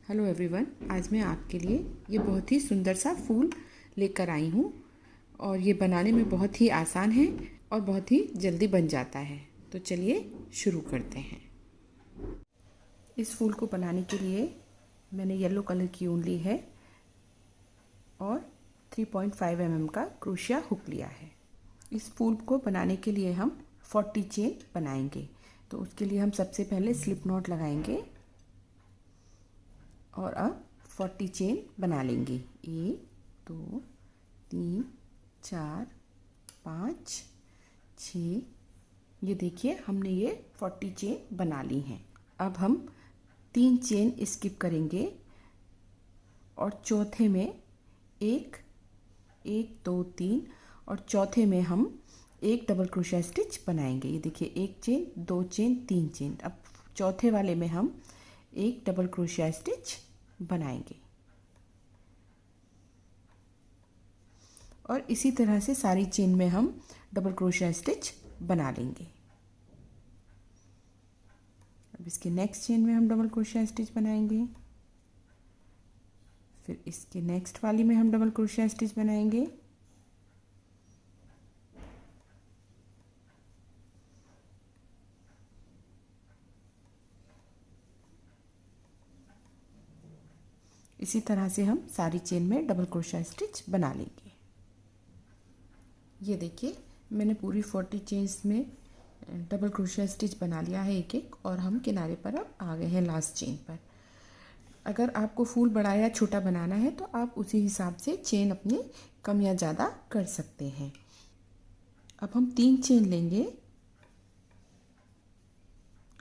Hello everyone, आज मैं आपके लिए ये बहुत ही सुंदर सा फूल लेकर आई हूँ और ये बनाने में बहुत ही आसान है और बहुत ही जल्दी बन जाता है। तो चलिए शुरू करते हैं। इस फूल को बनाने के लिए मैंने येलो कलर की ऊन ली है और 3.5 mm का क्रोशिया हुक लिया है। इस फूल को बनाने के लिए हम 40 चेन बनाएंगे। तो उसके लिए हम सबसे पहले स्लिप नॉट लगाएंगे और अब 40 चेन बना लेंगे। 1 2 3 4 5 6। ये देखिए हमने ये 40 चेन बना ली हैं। अब हम 3 चेन स्किप करेंगे और चौथे में एक 2 3 और चौथे में हम एक डबल क्रोशिया स्टिच बनाएंगे। ये देखिए 1 चेन 2 चेन 3 चेन। अब चौथे वाले में हम एक डबल क्रोशिया स्टिच बनाएंगे और इसी तरह से सारी चेन में हम डबल क्रोशिया स्टिच बना लेंगे। अब इसके नेक्स्ट चेन में हम डबल क्रोशिया स्टिच बनाएंगे, फिर इसके नेक्स्ट वाली में हम डबल क्रोशिया स्टिच बनाएंगे, इसी तरह से हम सारी चेन में डबल क्रोशिया स्टिच बना लेंगे। ये देखिए मैंने पूरी 40 चेन्स में डबल क्रोशिया स्टिच बना लिया है एक एक, और हम किनारे पर अब आ गए हैं लास्ट चेन पर। अगर आपको फूल बड़ा या छोटा बनाना है तो आप उसी हिसाब से चेन अपनी कम या ज़्यादा कर सकते हैं। अब हम 3 चेन लेंगे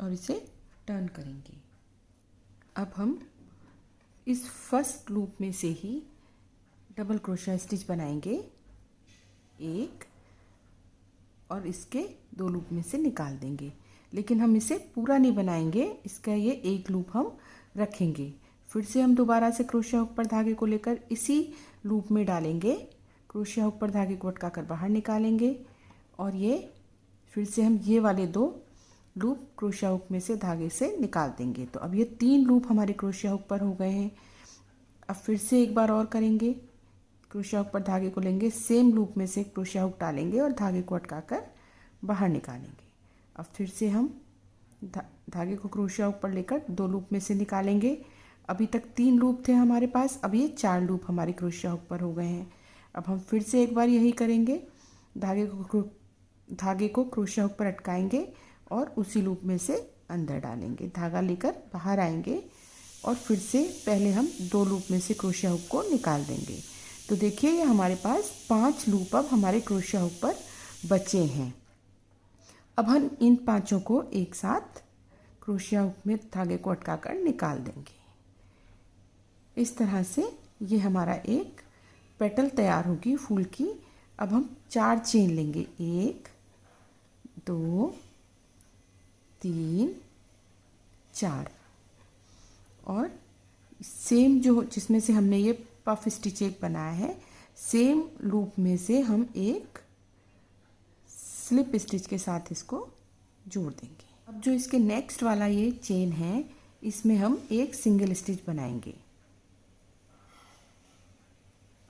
और इसे टर्न करेंगे। अब हम इस फर्स्ट लूप में से ही डबल क्रोशिया स्टिच बनाएंगे एक, और इसके 2 लूप में से निकाल देंगे। लेकिन हम इसे पूरा नहीं बनाएंगे, इसका ये एक लूप हम रखेंगे। फिर से हम दोबारा से क्रोशिया हुक पर धागे को लेकर इसी लूप में डालेंगे, क्रोशिया हुक पर धागे को अटका कर बाहर निकालेंगे और ये फिर से हम ये वाले 2 लूप क्रोशिया हुक में से धागे से निकाल देंगे। तो अब ये 3 लूप हमारे क्रोशिया हुक पर हो गए हैं। अब फिर से एक बार और करेंगे, क्रोशिया हुक पर धागे को लेंगे, सेम लूप में से क्रोशिया हुक डालेंगे और धागे को अटकाकर बाहर निकालेंगे। अब फिर से हम धागे को क्रोशिया हुक पर लेकर 2 लूप में से निकालेंगे। अभी तक 3 लूप थे हमारे पास, अब ये 4 लूप हमारे क्रोशिया हुक पर हो गए हैं। अब हम फिर से एक बार यही करेंगे, धागे को क्रोशिया हुक पर अटकाएंगे और उसी लूप में से अंदर डालेंगे, धागा लेकर बाहर आएंगे और फिर से पहले हम 2 लूप में से क्रोशिया हुक को निकाल देंगे। तो देखिए ये हमारे पास 5 लूप अब हमारे क्रोशिया हुक पर बचे हैं। अब हम इन 5 को एक साथ क्रोशिया हुक में धागे को अटकाकर निकाल देंगे। इस तरह से ये हमारा एक पेटल तैयार होगी फूल की। अब हम 4 चेन लेंगे, 1 2 3 4, और सेम जो जिसमें से हमने ये पफ स्टिच एक बनाया है, सेम लूप में से हम एक स्लिप स्टिच के साथ इसको जोड़ देंगे। अब जो इसके नेक्स्ट वाला ये चेन है, इसमें हम एक सिंगल स्टिच बनाएंगे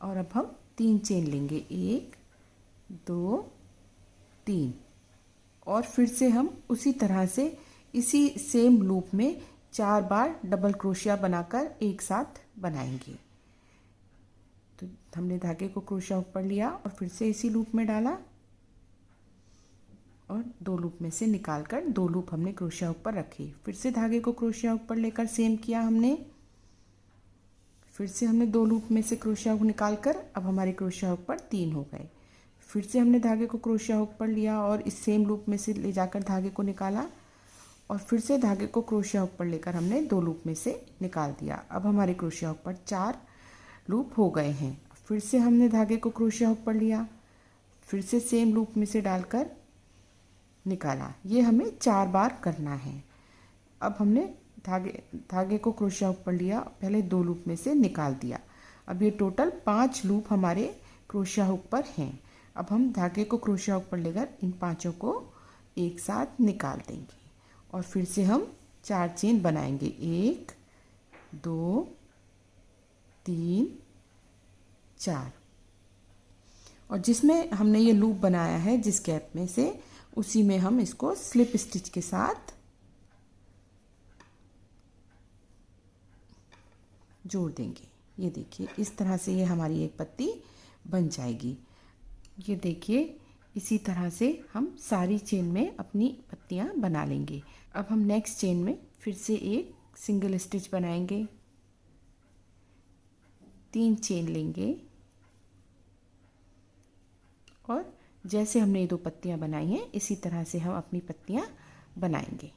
और अब हम 3 चेन लेंगे, 1 2 3, और फिर से हम उसी तरह से इसी सेम लूप में 4 बार डबल क्रोशिया बनाकर एक साथ बनाएंगे। तो हमने धागे को क्रोशिया हुक पर लिया और फिर से इसी लूप में डाला और 2 लूप में से निकालकर 2 लूप हमने क्रोशिया हुक पर रखे। फिर से धागे को क्रोशिया हुक पर लेकर सेम किया हमने, फिर से हमने 2 लूप में से क्रोशिया हुक निकालकर अब हमारे क्रोशिया हुक पर 3 हो गए। फिर से हमने धागे को क्रोशिया हुक पर लिया और इस सेम लूप में से ले जाकर धागे को निकाला और फिर से धागे को क्रोशिया हुक पर लेकर हमने 2 लूप में से निकाल दिया। अब हमारे क्रोशिया हुक पर 4 लूप हो गए हैं। फिर से हमने धागे को क्रोशिया हुक पर लिया, फिर से सेम लूप में से डालकर निकाला। ये हमें 4 बार करना है। अब हमने धागे को क्रोशिया हुक पर लिया, पहले 2 लूप में से निकाल दिया। अब ये टोटल 5 लूप हमारे क्रोशिया हुक पर हैं। अब हम धागे को क्रोशिया हुक पर लेकर इन 5 को एक साथ निकाल देंगे और फिर से हम 4 चेन बनाएंगे, 1 2 3 4। और जिसमें हमने ये लूप बनाया है जिस गैप में से, उसी में हम इसको स्लिप स्टिच के साथ जोड़ देंगे। ये देखिए इस तरह से ये हमारी एक पत्ती बन जाएगी। ये देखिए इसी तरह से हम सारी चेन में अपनी पत्तियां बना लेंगे। अब हम नेक्स्ट चेन में फिर से एक सिंगल स्टिच बनाएंगे, 3 चेन लेंगे और जैसे हमने ये 2 पत्तियां बनाई हैं इसी तरह से हम अपनी पत्तियां बनाएंगे।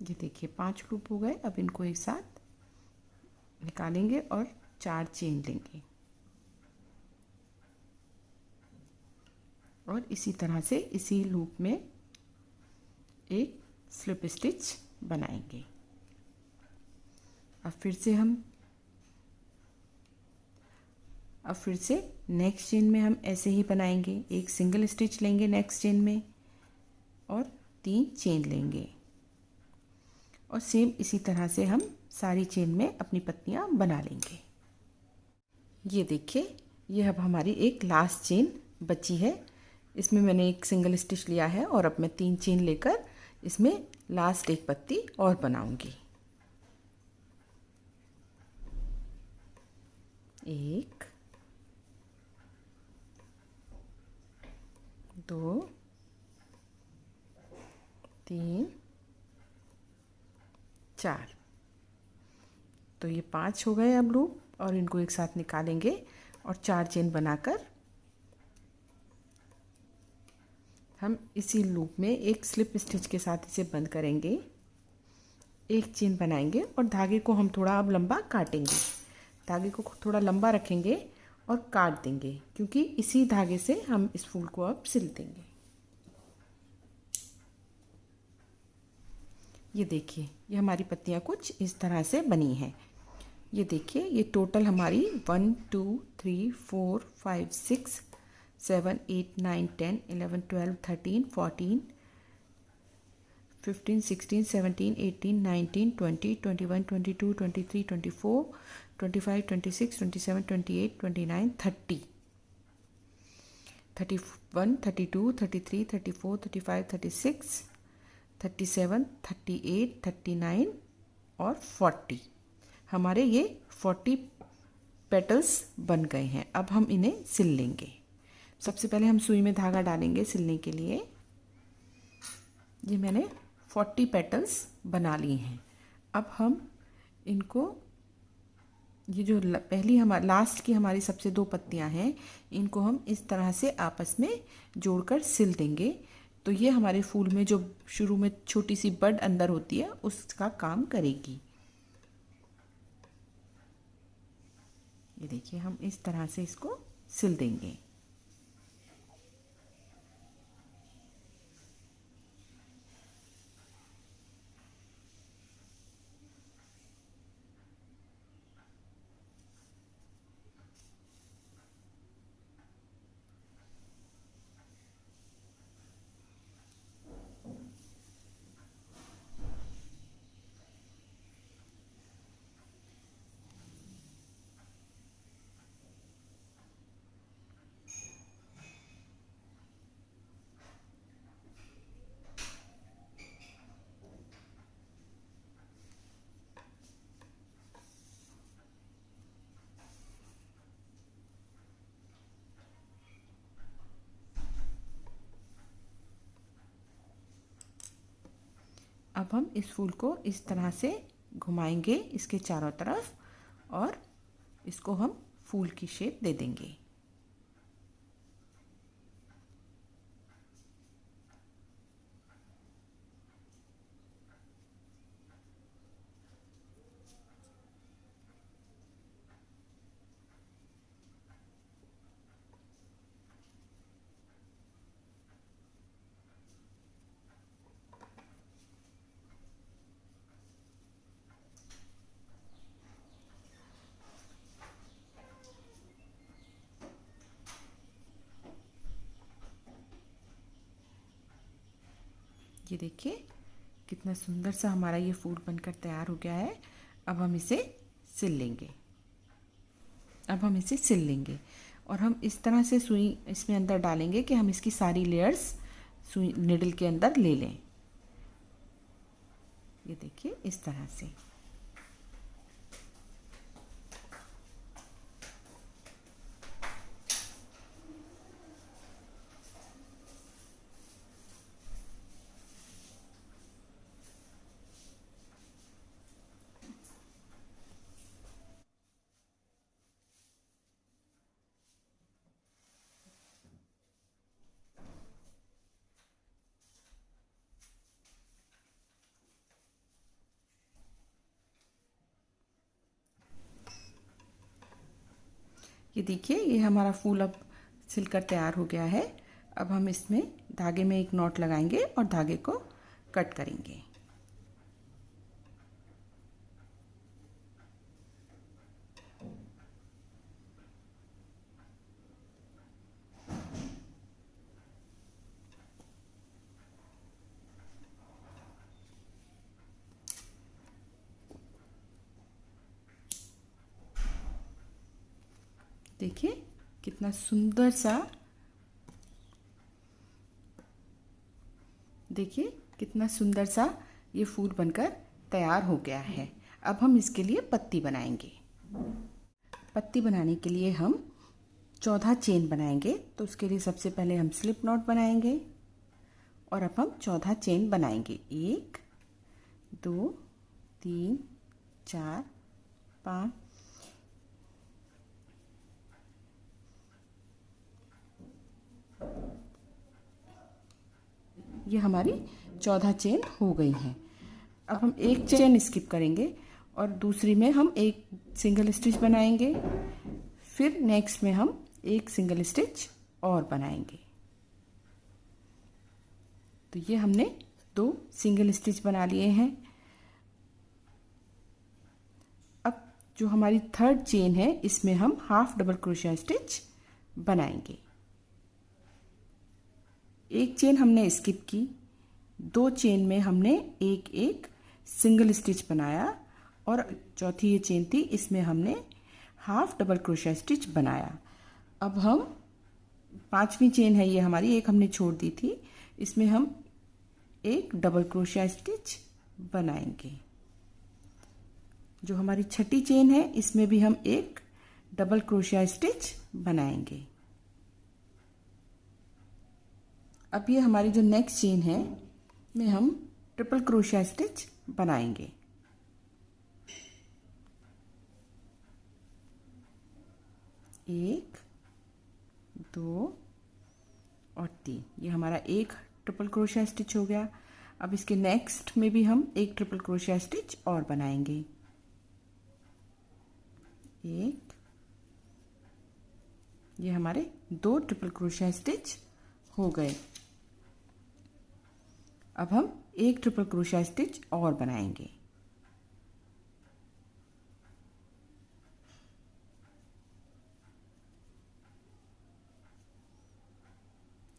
ये देखिए 5 लूप हो गए। अब इनको एक साथ निकालेंगे और 4 चेन लेंगे और इसी तरह से इसी लूप में एक स्लिप स्टिच बनाएंगे। अब फिर से नेक्स्ट चेन में हम ऐसे ही बनाएंगे, एक सिंगल स्टिच लेंगे नेक्स्ट चेन में और 3 चेन लेंगे और सेम इसी तरह से हम सारी चेन में अपनी पत्तियां बना लेंगे। ये देखिए ये अब हमारी एक लास्ट चेन बची है। इसमें मैंने एक सिंगल स्टिच लिया है और अब मैं 3 चेन लेकर इसमें लास्ट एक पत्ती और बनाऊंगी। 1 2 3 4। तो ये 5 हो गए अब लूप और इनको एक साथ निकालेंगे और 4 चेन बनाकर हम इसी लूप में एक स्लिप स्टिच के साथ इसे बंद करेंगे, एक चेन बनाएंगे और धागे को हम थोड़ा अब लंबा काटेंगे। धागे को थोड़ा लंबा रखेंगे और काट देंगे क्योंकि इसी धागे से हम इस फूल को अब सिल देंगे। ये देखिए ये हमारी पत्तियां कुछ इस तरह से बनी हैं। ये देखिए ये टोटल हमारी 1 2 3 4 5 6 7 8 9 10 11 12 13 14 15 16 17 18 19 20 21 22 23 24 25 26 27 28 29 30 31 32 33 34 35 36 37 38 39 और 40। हमारे ये 40 पेटल्स बन गए हैं। अब हम इन्हें सिल लेंगे। सबसे पहले हम सुई में धागा डालेंगे सिलने के लिए। ये मैंने 40 पेटल्स बना लिए हैं। अब हम इनको, ये जो पहली हमारी लास्ट की हमारी सबसे 2 पत्तियां हैं, इनको हम इस तरह से आपस में जोड़कर सिल देंगे। तो ये हमारे फूल में जो शुरू में छोटी सी बड अंदर होती है उसका काम करेगी। ये देखिए हम इस तरह से इसको सिल देंगे। अब हम इस फूल को इस तरह से घुमाएंगे इसके चारों तरफ और इसको हम फूल की शेप दे देंगे। ये देखिए कितना सुंदर सा हमारा ये फूल बनकर तैयार हो गया है। अब हम इसे सिल लेंगे और हम इस तरह से सुई इसमें अंदर डालेंगे कि हम इसकी सारी लेयर्स सुई निडल के अंदर ले लें। ये देखिए इस तरह से। ये देखिए ये हमारा फूल अब सिलकर तैयार हो गया है। अब हम इसमें धागे में एक नॉट लगाएंगे और धागे को कट करेंगे। देखिए कितना सुंदर सा, देखिए कितना सुंदर सा ये फूल बनकर तैयार हो गया है। अब हम इसके लिए पत्ती बनाएंगे। पत्ती बनाने के लिए हम 14 चेन बनाएंगे। तो उसके लिए सबसे पहले हम स्लिप नॉट बनाएंगे और अब हम 14 चेन बनाएंगे। 1 2 3 4 5 ये हमारी 14 चेन हो गई हैं। अब हम एक चेन स्किप करेंगे और दूसरी में हम एक सिंगल स्टिच बनाएंगे। फिर नेक्स्ट में हम एक सिंगल स्टिच और बनाएंगे। तो ये हमने 2 सिंगल स्टिच बना लिए हैं। अब जो हमारी थर्ड चेन है इसमें हम हाफ डबल क्रोशिया स्टिच बनाएंगे। एक चेन हमने स्किप की, 2 चेन में हमने एक एक सिंगल स्टिच बनाया और चौथी ये चेन थी इसमें हमने हाफ डबल क्रोशिया स्टिच बनाया। अब हम 5वीं चेन है ये हमारी, एक हमने छोड़ दी थी, इसमें हम एक डबल क्रोशिया स्टिच बनाएंगे। जो हमारी छठी चेन है इसमें भी हम एक डबल क्रोशिया स्टिच बनाएंगे। अब ये हमारी जो नेक्स्ट चेन है में हम ट्रिपल क्रोशिया स्टिच बनाएंगे। एक 2 और 3, ये हमारा एक ट्रिपल क्रोशिया स्टिच हो गया। अब इसके नेक्स्ट में भी हम एक ट्रिपल क्रोशिया स्टिच और बनाएंगे। एक, ये हमारे 2 ट्रिपल क्रोशिया स्टिच हो गए। अब हम एक ट्रिपल क्रोशिया स्टिच और बनाएंगे।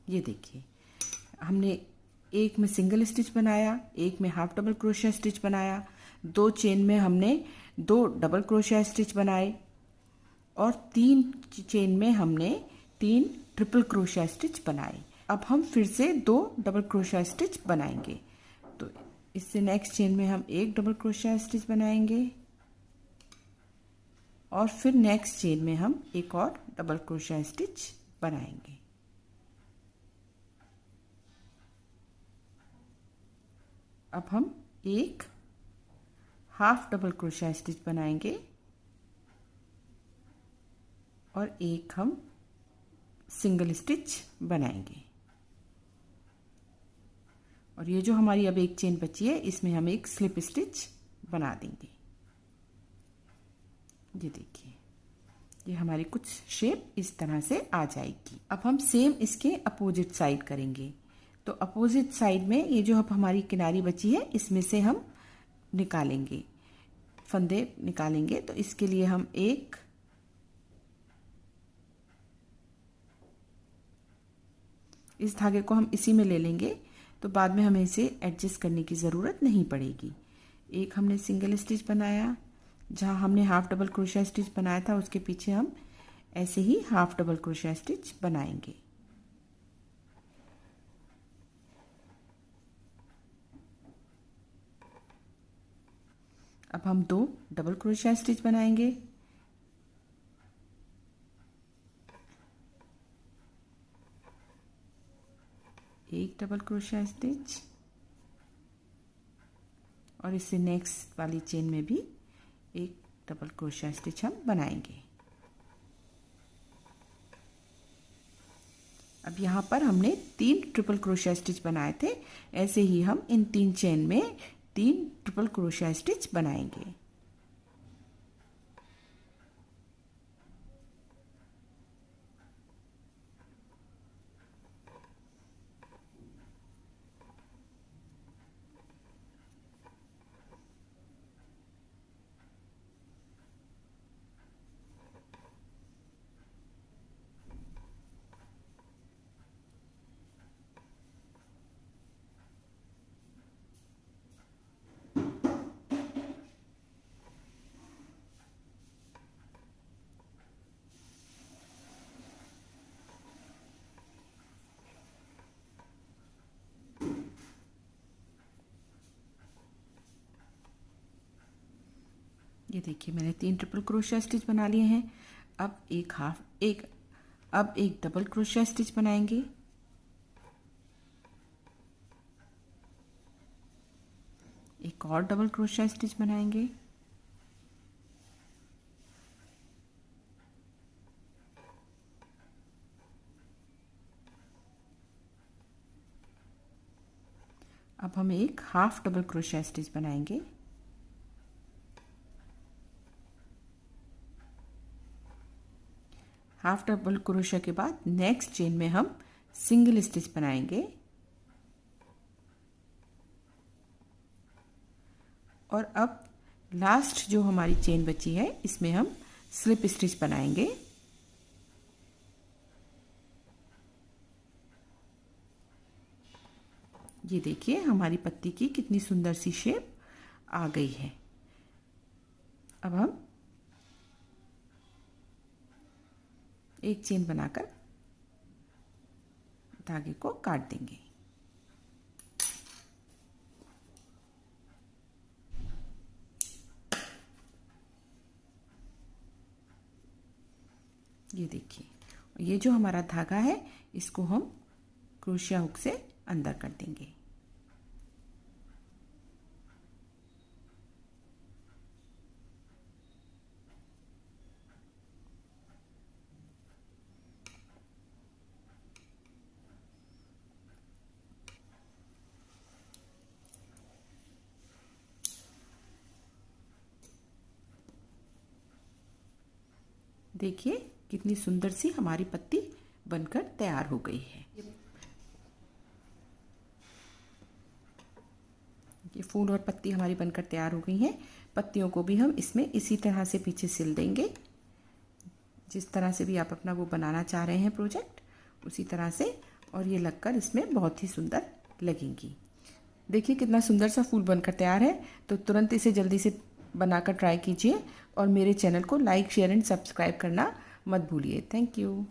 ये देखिए हमने एक में सिंगल स्टिच बनाया, एक में हाफ डबल क्रोशिया स्टिच बनाया, 2 चेन में हमने 2 डबल क्रोशिया स्टिच बनाए और 3 चेन में हमने 3 ट्रिपल क्रोशिया स्टिच बनाए। अब हम फिर से 2 डबल क्रोशिया स्टिच बनाएंगे। तो इससे नेक्स्ट चेन में हम एक डबल क्रोशिया स्टिच बनाएंगे और फिर नेक्स्ट चेन में हम एक और डबल क्रोशिया स्टिच बनाएंगे। अब हम एक हाफ डबल क्रोशिया स्टिच बनाएंगे और एक हम सिंगल स्टिच बनाएंगे। और ये जो हमारी अब एक चेन बची है इसमें हम एक स्लिप स्टिच बना देंगे। ये देखिए ये हमारी कुछ शेप इस तरह से आ जाएगी। अब हम सेम इसके अपोजिट साइड करेंगे। तो अपोजिट साइड में ये जो अब हमारी किनारी बची है इसमें से हम निकालेंगे, फंदे निकालेंगे। तो इसके लिए हम एक इस धागे को हम इसी में ले लेंगे। तो बाद में हमें इसे एडजस्ट करने की ज़रूरत नहीं पड़ेगी। एक हमने सिंगल स्टिच बनाया, जहाँ हमने हाफ डबल क्रोशिया स्टिच बनाया था उसके पीछे हम ऐसे ही हाफ डबल क्रोशिया स्टिच बनाएंगे। अब हम 2 डबल क्रोशिया स्टिच बनाएंगे। एक डबल क्रोशिया स्टिच और इससे नेक्स्ट वाली चेन में भी एक डबल क्रोशिया स्टिच हम बनाएंगे। अब यहाँ पर हमने 3 ट्रिपल क्रोशिया स्टिच बनाए थे, ऐसे ही हम इन 3 चेन में 3 ट्रिपल क्रोशिया स्टिच बनाएंगे। ये देखिए मैंने 3 ट्रिपल क्रोशिया स्टिच बना लिए हैं। अब एक डबल क्रोशिया स्टिच बनाएंगे। एक और डबल क्रोशिया स्टिच बनाएंगे। अब हम एक हाफ डबल क्रोशिया स्टिच बनाएंगे। हाफ डबल क्रोशिया के बाद नेक्स्ट चेन में हम सिंगल स्टिच बनाएंगे और अब लास्ट जो हमारी चेन बची है इसमें हम स्लिप स्टिच बनाएंगे। ये देखिए हमारी पत्ती की कितनी सुंदर सी शेप आ गई है। अब हम एक चेन बनाकर धागे को काट देंगे। ये देखिए ये जो हमारा धागा है इसको हम क्रोशिया हुक से अंदर कर देंगे। देखिए कितनी सुंदर सी हमारी पत्ती बनकर तैयार हो गई है। ये फूल और पत्ती हमारी बनकर तैयार हो गई हैं। पत्तियों को भी हम इसमें इसी तरह से पीछे सिल देंगे, जिस तरह से भी आप अपना वो बनाना चाह रहे हैं प्रोजेक्ट उसी तरह से, और ये लगकर इसमें बहुत ही सुंदर लगेंगी। देखिए कितना सुंदर सा फूल बनकर तैयार है। तो तुरंत इसे जल्दी से बनाकर ट्राई कीजिए और मेरे चैनल को लाइक शेयर एंड सब्सक्राइब करना मत भूलिए। Thank you.